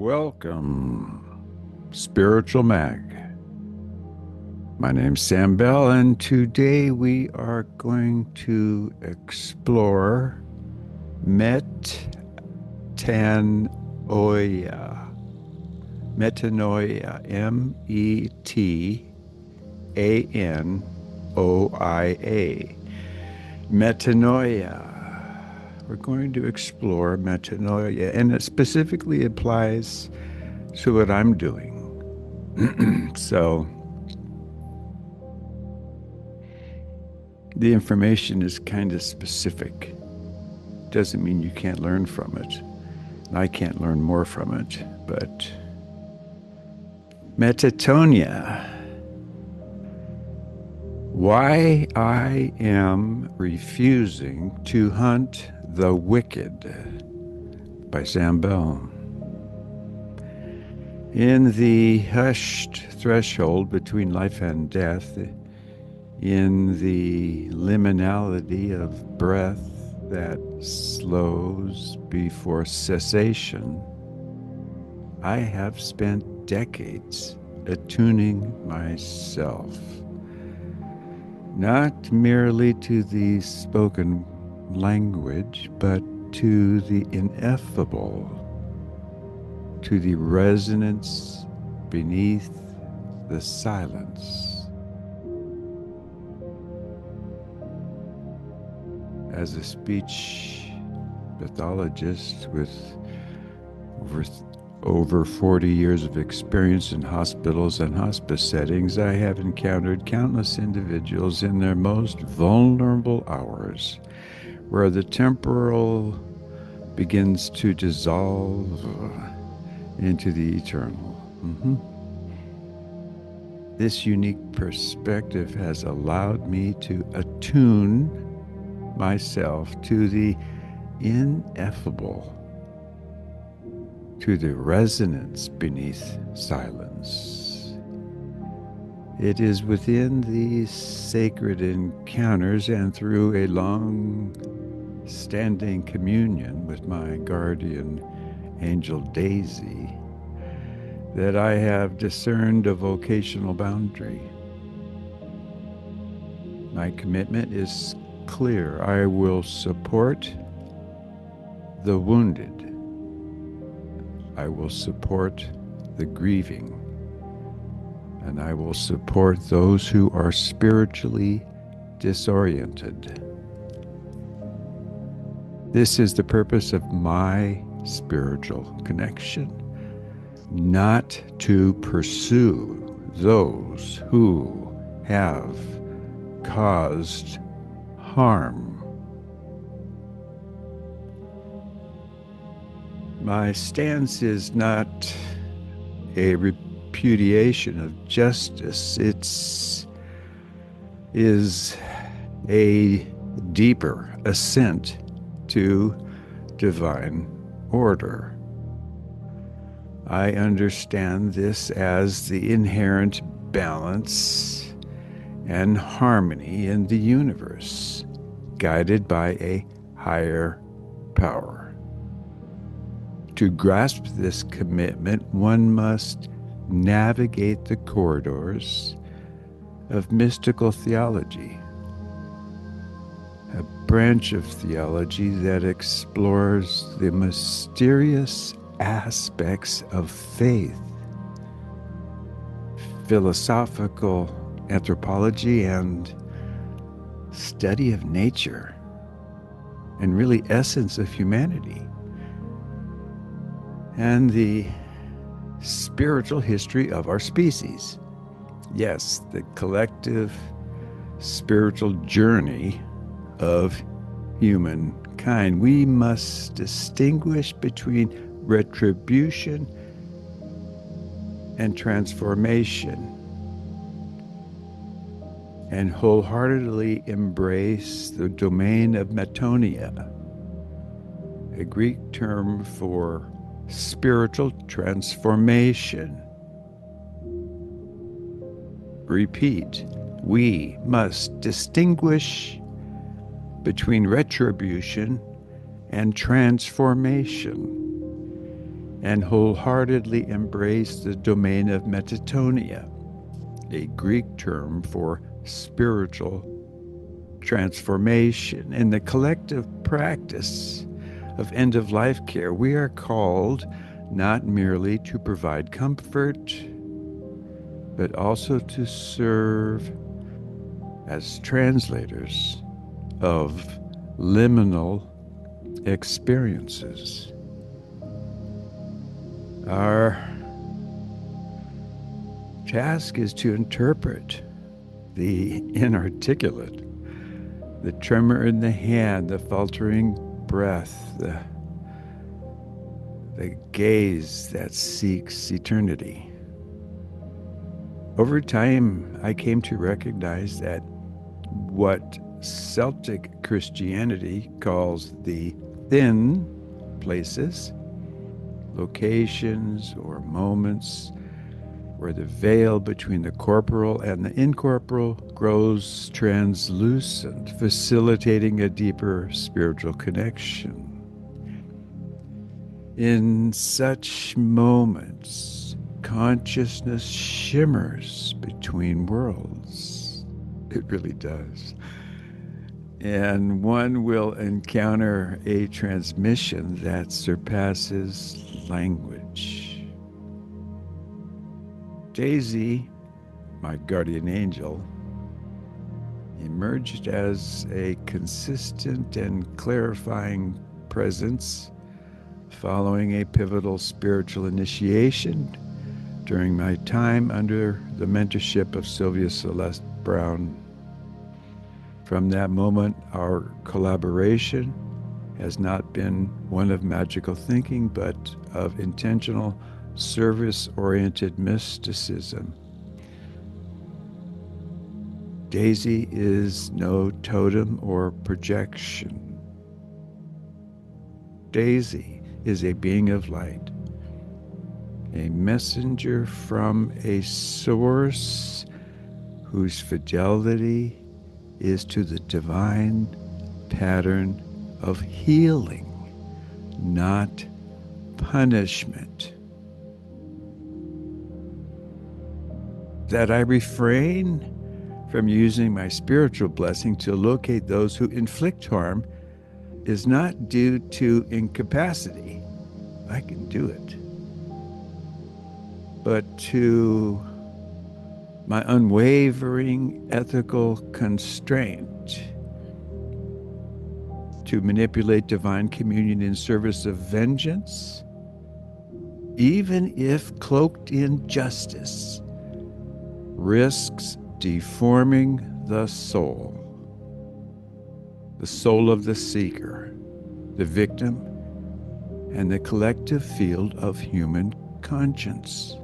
Welcome, Spiritual Mag. My name's Sam Bell, and today we are going to explore Metanoia. Metanoia, Metanoia. Metanoia. We're going to explore metanoia, and it specifically applies to what I'm doing. So, the information is kind of specific. Doesn't mean you can't learn from it. And I can't learn more from it, but Metanoia. Why I am refusing to hunt the wicked by Sam Bell. In the hushed threshold between life and death, in the liminality of breath that slows before cessation, I have spent decades attuning myself, not merely to the spoken language, but to the ineffable, to the resonance beneath the silence. As a speech pathologist with over 40 years of experience in hospitals and hospice settings, I have encountered countless individuals in their most vulnerable hours, where the temporal begins to dissolve into the eternal. This unique perspective has allowed me to attune myself to the ineffable, to the resonance beneath silence. It is within these sacred encounters and through a long-standing communion with my guardian angel Daisy that I have discerned a vocational boundary. My commitment is clear. I will support the wounded. I will support the grieving. And I will support those who are spiritually disoriented. This is the purpose of my spiritual connection, not to pursue those who have caused harm. My stance is not a repudiation of justice. It is a deeper ascent to divine order. I understand this as the inherent balance and harmony in the universe, guided by a higher power. To grasp this commitment, one must navigate the corridors of mystical theology, a branch of theology that explores the mysterious aspects of faith, philosophical anthropology, and study of nature, and really essence of humanity, and the spiritual history of our species. Yes, the collective spiritual journey of humankind. We must distinguish between retribution and transformation, and wholeheartedly embrace the domain of Metanoia, a Greek term for spiritual transformation. Repeat, we must distinguish between retribution and transformation. and wholeheartedly embrace the domain of Metanoia, a Greek term for spiritual transformation. In the collective practice of end of life care, we are called not merely to provide comfort, but also to serve as translators of liminal experiences. Our task is to interpret the inarticulate, the tremor in the hand, the faltering breath, the gaze that seeks eternity. Over time, I came to recognize that what Celtic Christianity calls the thin places, locations, or moments where the veil between the corporal and the incorporeal grows translucent, facilitating a deeper spiritual connection. In such moments, consciousness shimmers between worlds. It really does. And one will encounter a transmission that surpasses language. Daisy, my guardian angel, emerged as a consistent and clarifying presence following a pivotal spiritual initiation during my time under the mentorship of Sylvia Celeste Brown. From that moment, our collaboration has not been one of magical thinking, but of intentional, service-oriented mysticism. Daisy is no totem or projection. Daisy is a being of light, a messenger from a source whose fidelity is to the divine pattern of healing, not punishment. That I refrain from using my spiritual blessing to locate those who inflict harm is not due to incapacity. I can do it. But to my unwavering ethical constraint to manipulate divine communion in service of vengeance, even if cloaked in justice, risks deforming the soul of the seeker, the victim, and the collective field of human conscience.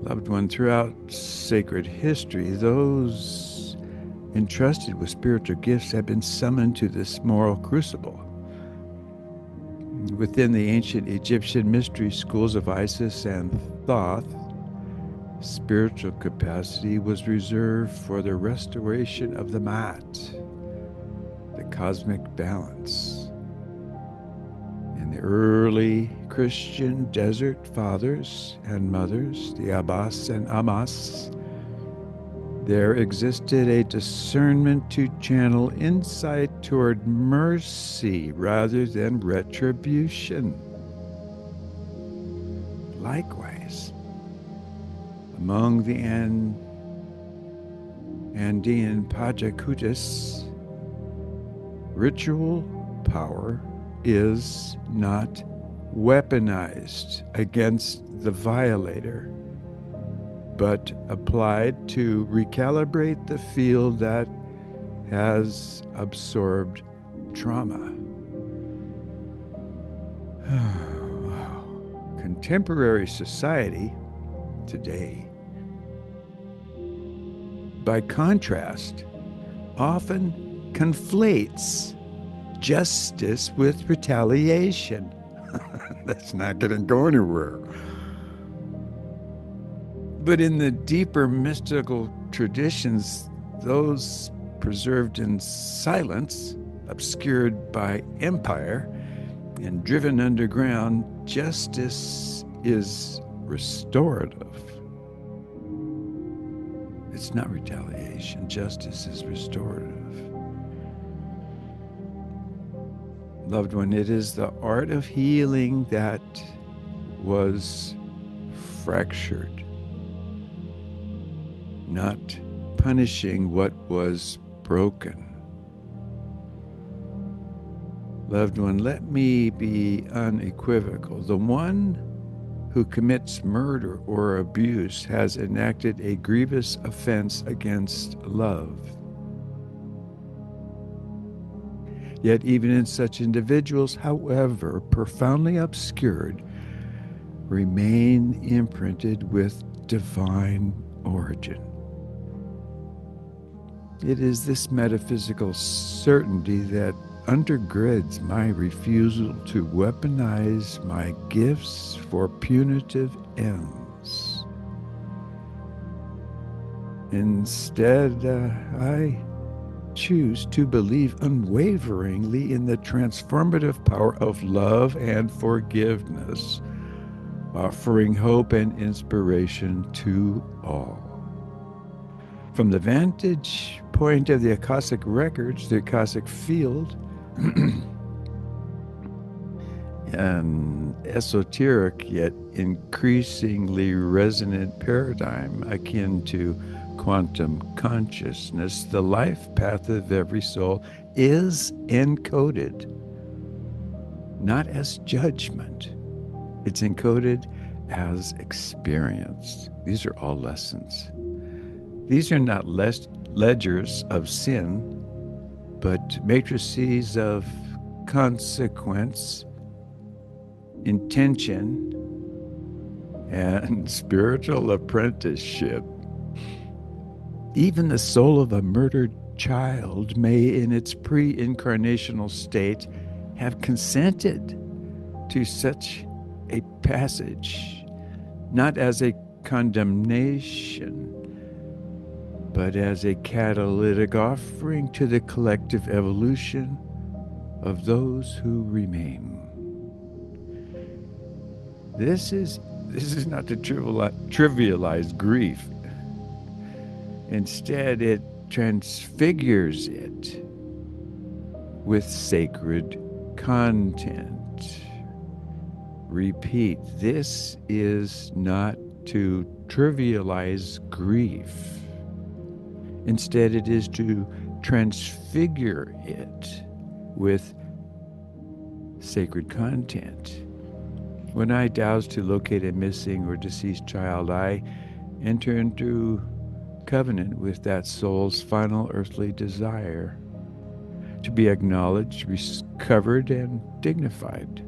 Loved one, throughout sacred history, those entrusted with spiritual gifts have been summoned to this moral crucible. Within the ancient Egyptian mystery schools of Isis and Thoth, spiritual capacity was reserved for the restoration of the Mat, the cosmic balance. In the early Christian desert fathers and mothers, the Abbas and Amas, there existed a discernment to channel insight toward mercy rather than retribution. Likewise, among the Andean Pachacutis, ritual power is not weaponized against the violator, but applied to recalibrate the field that has absorbed trauma. Wow. Contemporary society today, by contrast, often conflates justice with retaliation. That's not going to go anywhere. But in the deeper mystical traditions, those preserved in silence, obscured by empire, and driven underground, justice is restorative. It's not retaliation. Justice is restorative. Loved one, it is the art of healing that was fractured, not punishing what was broken. Loved one, let me be unequivocal. The one who commits murder or abuse has enacted a grievous offense against love. Yet even in such individuals, however profoundly obscured, remain imprinted with divine origin. It is this metaphysical certainty that undergirds my refusal to weaponize my gifts for punitive ends. Instead, I choose to believe unwaveringly in the transformative power of love and forgiveness, offering hope and inspiration to all. From the vantage point of the Akashic records, the Akashic field, an esoteric yet increasingly resonant paradigm akin to quantum consciousness, the life path of every soul is encoded not as judgment. It's encoded as experience. These are all lessons. These are not ledgers of sin, but matrices of consequence, intention, and spiritual apprenticeship. Even the soul of a murdered child may, in its pre-incarnational state, have consented to such a passage, not as a condemnation, but as a catalytic offering to the collective evolution of those who remain. This is not to trivialize grief. Instead, it transfigures it with sacred content. Repeat, this is not to trivialize grief. Instead, it is to transfigure it with sacred content. When I douse to locate a missing or deceased child, I enter into covenant with that soul's final earthly desire to be acknowledged, recovered, and dignified.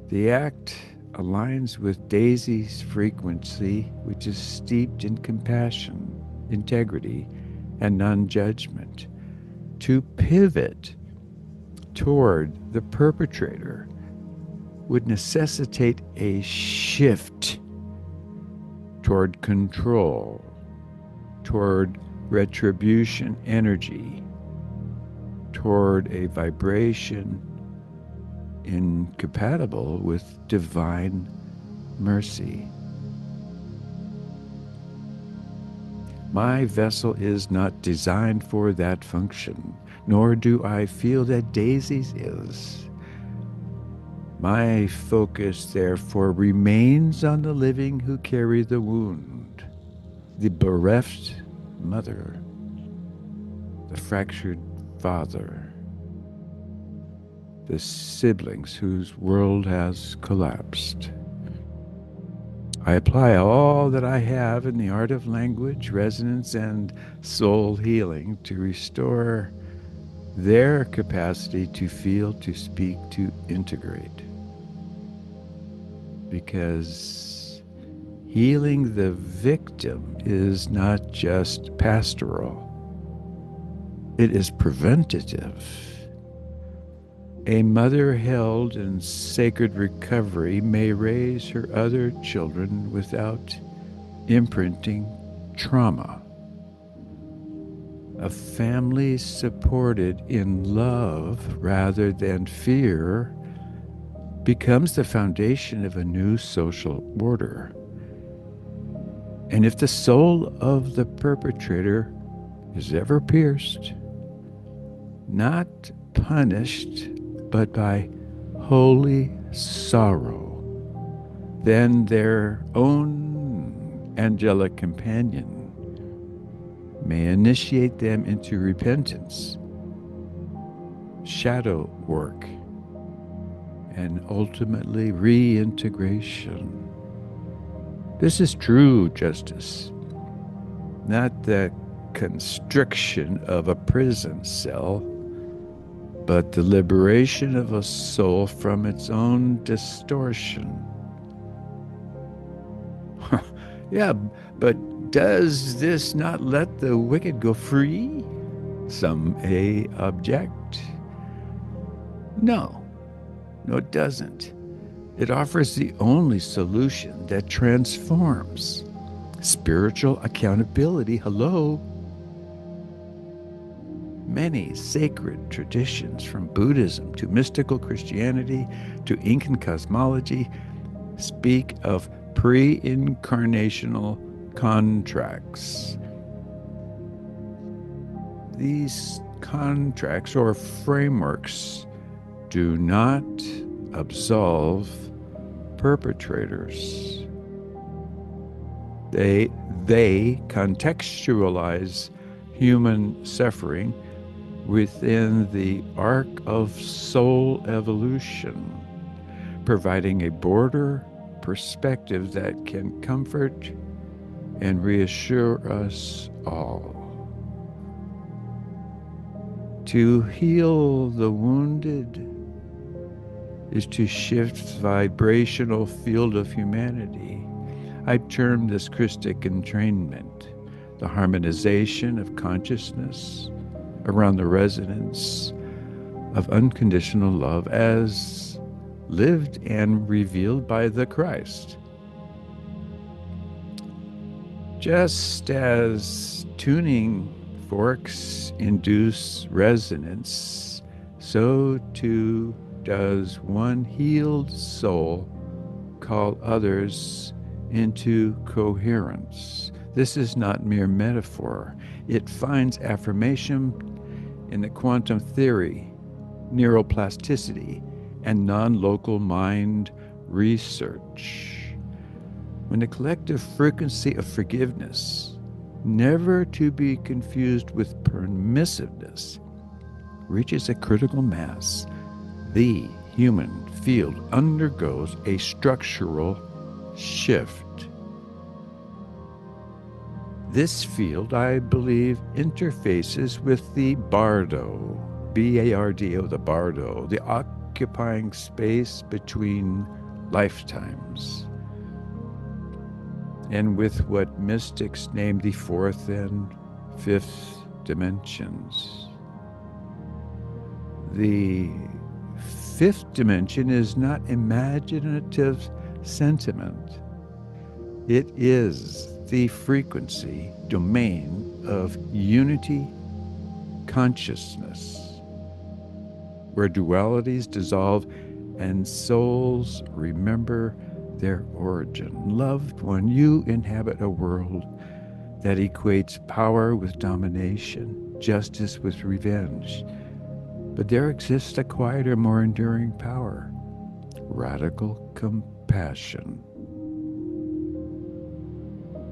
The act aligns with Daisy's frequency, which is steeped in compassion, integrity, and non-judgment. To pivot toward the perpetrator would necessitate a shift toward control, toward retribution energy, toward a vibration incompatible with divine mercy. My vessel is not designed for that function, nor do I feel that Daisy's is. My focus, therefore, remains on the living who carry the wound, the bereft mother, the fractured father, the siblings whose world has collapsed. I apply all that I have in the art of language, resonance, and soul healing to restore their capacity to feel, to speak, to integrate. Because healing the victim is not just pastoral, it is preventative. A mother held in sacred recovery may raise her other children without imprinting trauma. a family supported in love rather than fear becomes the foundation of a new social order. And if the soul of the perpetrator is ever pierced, not punished, but by holy sorrow, then their own angelic companion may initiate them into repentance, shadow work, and ultimately reintegration. This is true justice, not the constriction of a prison cell, but the liberation of a soul from its own distortion. Yeah, but does this not let the wicked go free? Some may object. No, it doesn't. It offers the only solution that transforms. Spiritual accountability. Hello. Many sacred traditions, from Buddhism to mystical Christianity to Incan cosmology, speak of pre-incarnational contracts. These contracts or frameworks do not absolve perpetrators. They contextualize human suffering within the arc of soul evolution, providing a broader perspective that can comfort and reassure us all. To heal the wounded is to shift the vibrational field of humanity. I term this Christic entrainment, the harmonization of consciousness around the resonance of unconditional love as lived and revealed by the Christ. Just as tuning forks induce resonance, so too does one healed soul call others into coherence. This is not mere metaphor. It finds affirmation in the quantum theory, neuroplasticity, and non-local mind research. When the collective frequency of forgiveness, never to be confused with permissiveness, reaches a critical mass, the human field undergoes a structural shift. This field, I believe, interfaces with the bardo, B-A-R-D-O, the bardo, the occupying space between lifetimes, and with what mystics name the fourth and fifth dimensions. The fifth dimension is not imaginative sentiment. It is the frequency domain of unity consciousness, where dualities dissolve and souls remember their origin. Loved one, you inhabit a world that equates power with domination, justice with revenge. But there exists a quieter, more enduring power, radical compassion.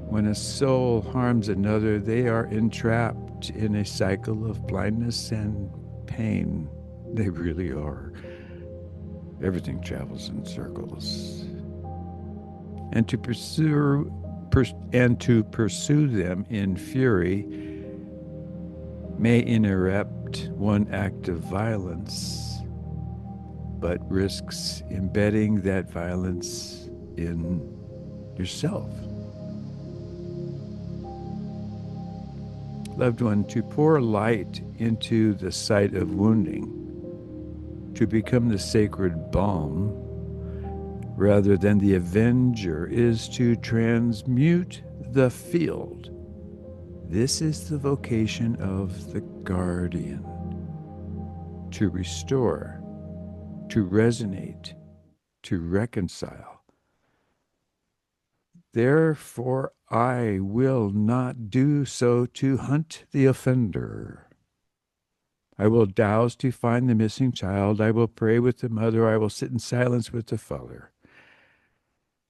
When a soul harms another, they are entrapped in a cycle of blindness and pain. They really are. Everything travels in circles. And to pursue them in fury may interrupt one act of violence, but risks embedding that violence in yourself. Loved one, to pour light into the site of wounding, to become the sacred balm rather than the avenger, is to transmute the field This is the vocation of the guardian, to restore, to resonate, to reconcile. Therefore, I will not do so to hunt the offender. I will douse to find the missing child. I will pray with the mother. I will sit in silence with the father.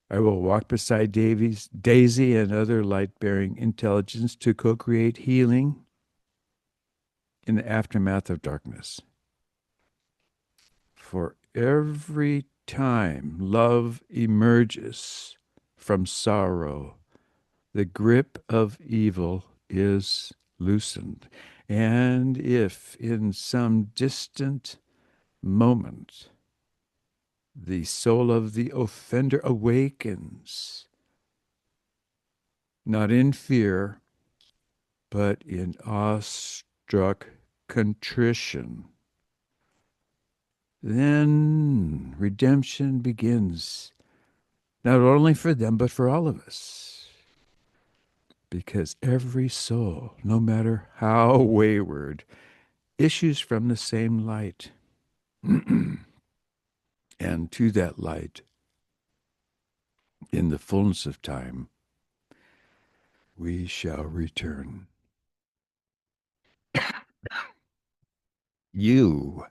I will walk beside Daisy and other light bearing intelligence to co create healing in the aftermath of darkness. For every time love emerges from sorrow, the grip of evil is loosened. And if in some distant moment the soul of the offender awakens, not in fear, but in awestruck contrition, then redemption begins, not only for them, but for all of us. Because every soul, no matter how wayward, issues from the same light. And to that light, in the fullness of time, we shall return. You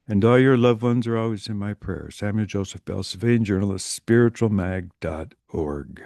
and all your loved ones are always in my prayers. Samuel Joseph Bell, civilian journalist, spiritualmag.org.